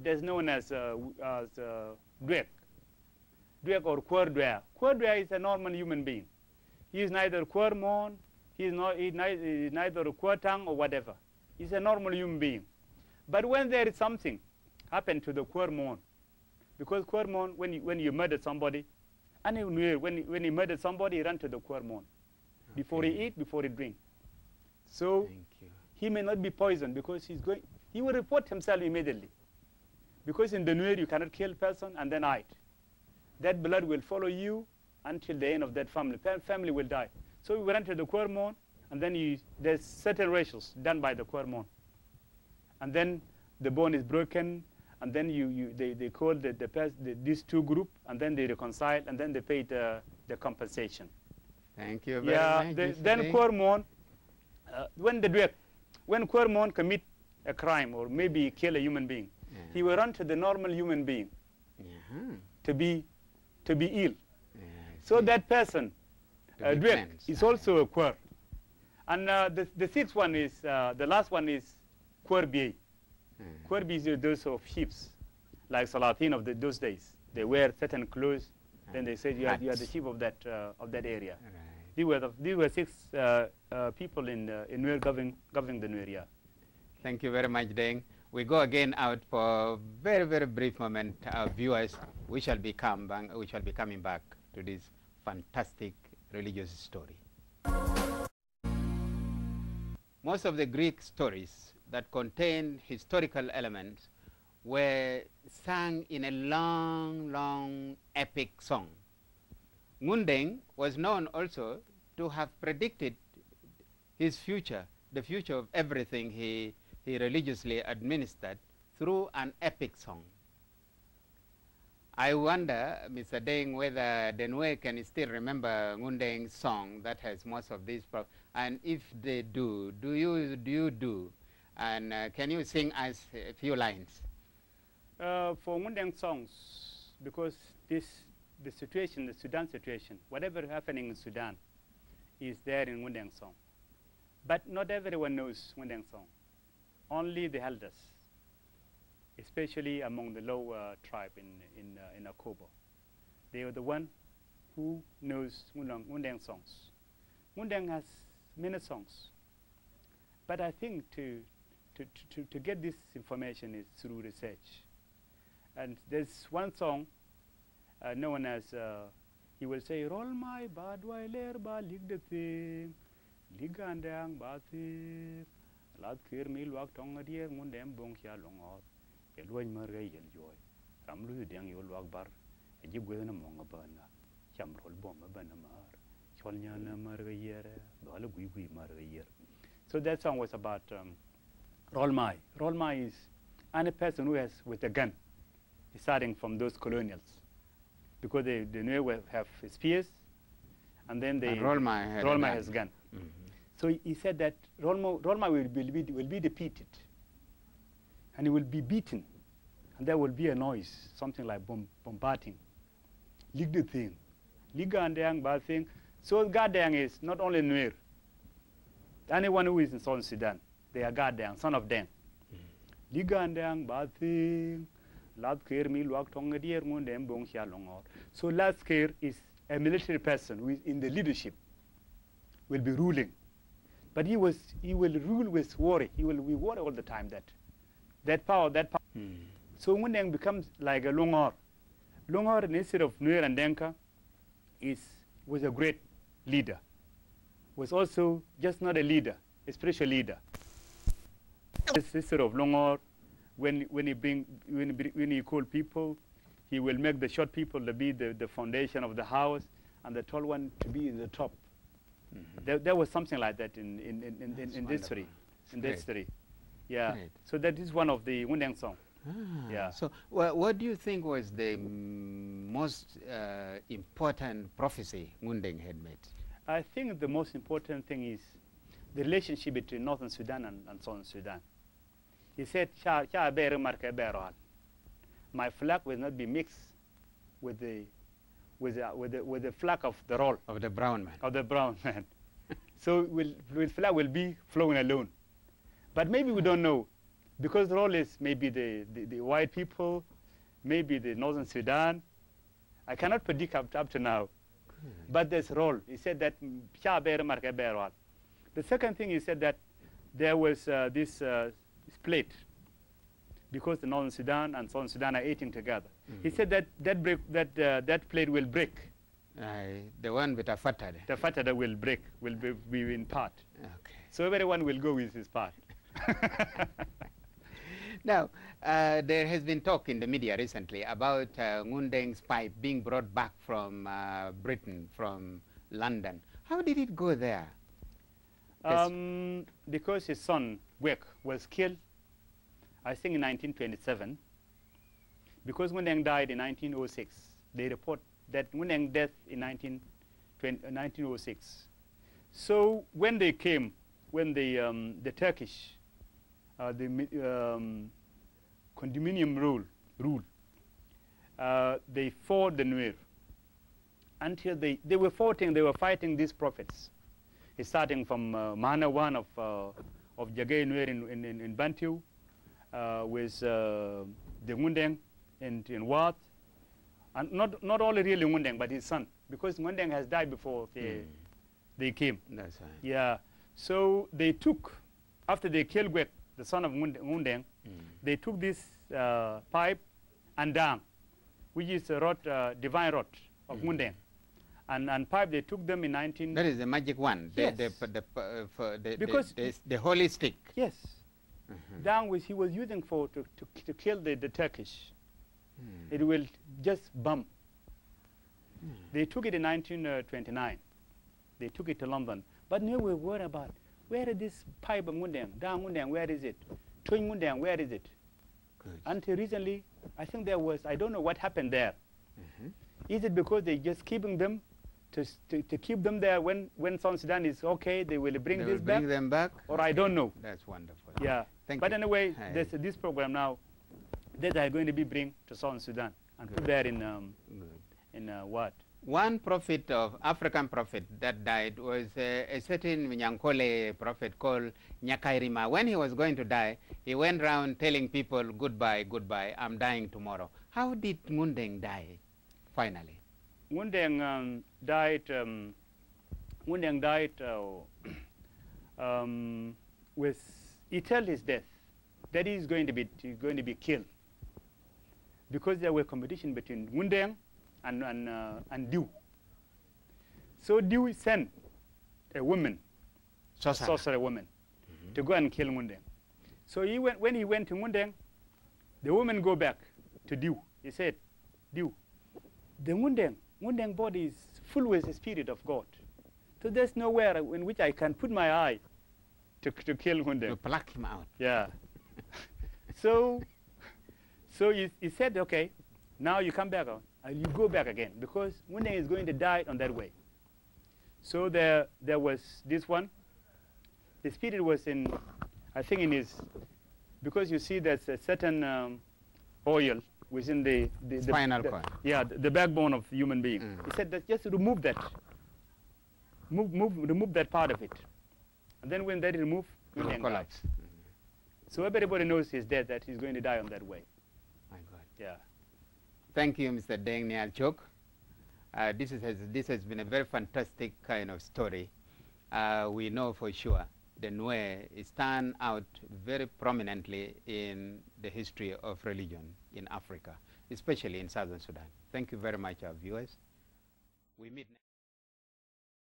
that's known as Dwek. Dwek or Kwerdwea. Kwerdwea is a normal human being. He is neither Kwermon, he's neither a Kwertang or whatever. He's a normal human being. But when there is something happened to the Kwermon, because Kwermon, when you murder somebody, and when he murdered somebody, he ran to the Kwermon. Before he eat, before he drink. So he may not be poisoned because he will report himself immediately. Because in the Nuer, you cannot kill a person and then hide. That blood will follow you until the end of that family. Family will die. So we ran to the Kwermon, and then there's certain rituals done by the Kwermon. And then the bone is broken, and then they call these two groups, and then they reconcile, and then they pay the compensation. Thank you very much. Then Kwermon, when Kwermon commit a crime or maybe kill a human being, he will run to the normal human being to be ill. So that person, Dwek, is also a Kwer. And the sixth one is, the last one is Kwerbi. Kwerbi are those of chiefs, like Salatin of those days. They wear certain clothes, then they say you are the chief of that area. Right. These were six people in Nuer governing the Nuer. Thank you very much, Deng. We go again out for a very, very brief moment. Our viewers, we shall be coming back to this fantastic religious story. Most of the Greek stories that contain historical elements were sung in a long, long epic song. Ngundeng was known also to have predicted his future, the future of everything he religiously administered through an epic song. I wonder, Mr. Deng, whether the Nuer can still remember Ngundeng's song that has most of these problems. And if they do, do you do? And can you sing us a few lines? For Ngundeng songs, because the situation, the Sudan situation, whatever is happening in Sudan is there in Ngundeng song. But not everyone knows Ngundeng song. Only the elders, especially among the low tribe in Akobo. They are the one who knows Ngundeng songs. Ngundeng has many songs. But I think to get this information is through research. And there's one song known as, he will say, roll my bad wailer ba lig the thing, ligandang ba thing, lad kir mil wak tonga dear mundem bong ya longor, elway marga yel joy, ramlu dang yol wak bar, a jigwena monga bana, cham roll bomba banamar, cholnyana marga yere, dola gui marga yer. So that song was about Rolmai. Rolmai is any person who has with a gun, starting from those colonials. Because the Nuer have spears, and then Rolmai has gun. Mm-hmm. So he said that Rolmai will be defeated, and he will be beaten, and there will be a noise, something like bombarding. Lig the thing. Liga and Dang bad thing. So Gadang is not only Nuer. Anyone who is in Southern Sudan, they are Gadang, son of Dan. Liga and Dang bad thing. So Ladskir is a military person who is in the leadership, will be ruling. But he will rule with worry. He will be worried all the time that power. So Ngundeng becomes like a Longor. Longor, instead of Nuer and Denka, was a great leader. Was also just not a leader, a spiritual leader. Instead of Longor, when he call people, he will make the short people to be the foundation of the house, and the tall one to be in the top. Mm-hmm. There was something like that in history. In history, yeah. Great. So that is one of the Ngundeng song. Ah, yeah. So what do you think was the most important prophecy Ngundeng had made? I think the most important thing is the relationship between Northern Sudan and Southern Sudan. He said, my flag will not be mixed with the flag of the roll. Of the brown man. Of the brown man. So flag will be flowing alone. But maybe we don't know. because the role is maybe the white people, maybe the Northern Sudan. I cannot predict up to now. But there's role. He said that the second thing he said that there was this split because the Northern Sudan and Southern Sudan are eating together. He said that that plate will break. The one with a fatada. The fatada will break, will be in part. Okay. So everyone will go with his part. Now, there has been talk in the media recently about Ngundeng's pipe being brought back from Britain, from London. How did it go there? Because his son, Wek, was killed, I think, in 1927. Because Ngundeng died in 1906, they report that Ngundeng death in 1906. So when they came, when the Turkish, condominium rule, they fought the Nuer until they were fighting these prophets. It's starting from Mana one of Jagay Nuer in Bantu, with the Ngundeng in Wat, and not only really Ngundeng, but his son, because Ngundeng has died before they came. That's right. Yeah. So they took, after they killed Gwek, the son of Ngundeng, they took this pipe and dang, which is a rod, divine rod of Ngundeng. And pipe, they took them in 19... That is the magic one, yes. the holy stick. Yes. Dang, which he was using to kill the Turkish. It will just bump. They took it in 1929. They took it to London. But now we were worried about, where is this pipe of Ngundeng? Dang Ngundeng, where is it? Twin Ngundeng, where is it? Good. Until recently, I think there was, I don't know what happened there. Is it because they just keeping them to keep them there when South Sudan is okay, they will bring them back? Or I don't know. That's wonderful. Yeah. Thank but you. Anyway, there's this program now that are going to be bring to South Sudan and put there in what? One prophet of African prophet that died was a certain Nyankole prophet called Nyakairima. When he was going to die, he went around telling people, goodbye, goodbye, I'm dying tomorrow. How did Ngundeng die, finally? Ngundeng died with, he told his death that he's going to be killed, because there were competition between Ngundeng and Diu. So Diu sent a woman, a sorcerer woman, to go and kill Ngundeng. So when he went to Ngundeng, the woman go back to Diu. He said, Diu, the Ngundeng body is full with the spirit of God. So there's nowhere in which I can put my eye to kill Ngundeng. To pluck him out. Yeah. So he said, okay, now you come back, you go back again, because Ngundeng is going to die on that way. So there was this one. The spirit was in, I think in his, because you see there's a certain oil within the spinal cord. Yeah, the backbone of the human being. He said that just remove that. Remove that part of it. And then when that is removed, Ngundeng collapse. So everybody knows he's dead, that he's going to die on that way. My God. Yeah. Thank you, Mr. Deng Nial Chok. This has been a very fantastic kind of story. We know for sure the Nuer stand out very prominently in the history of religion in Africa, especially in Southern Sudan. Thank you very much, our viewers. We meet next.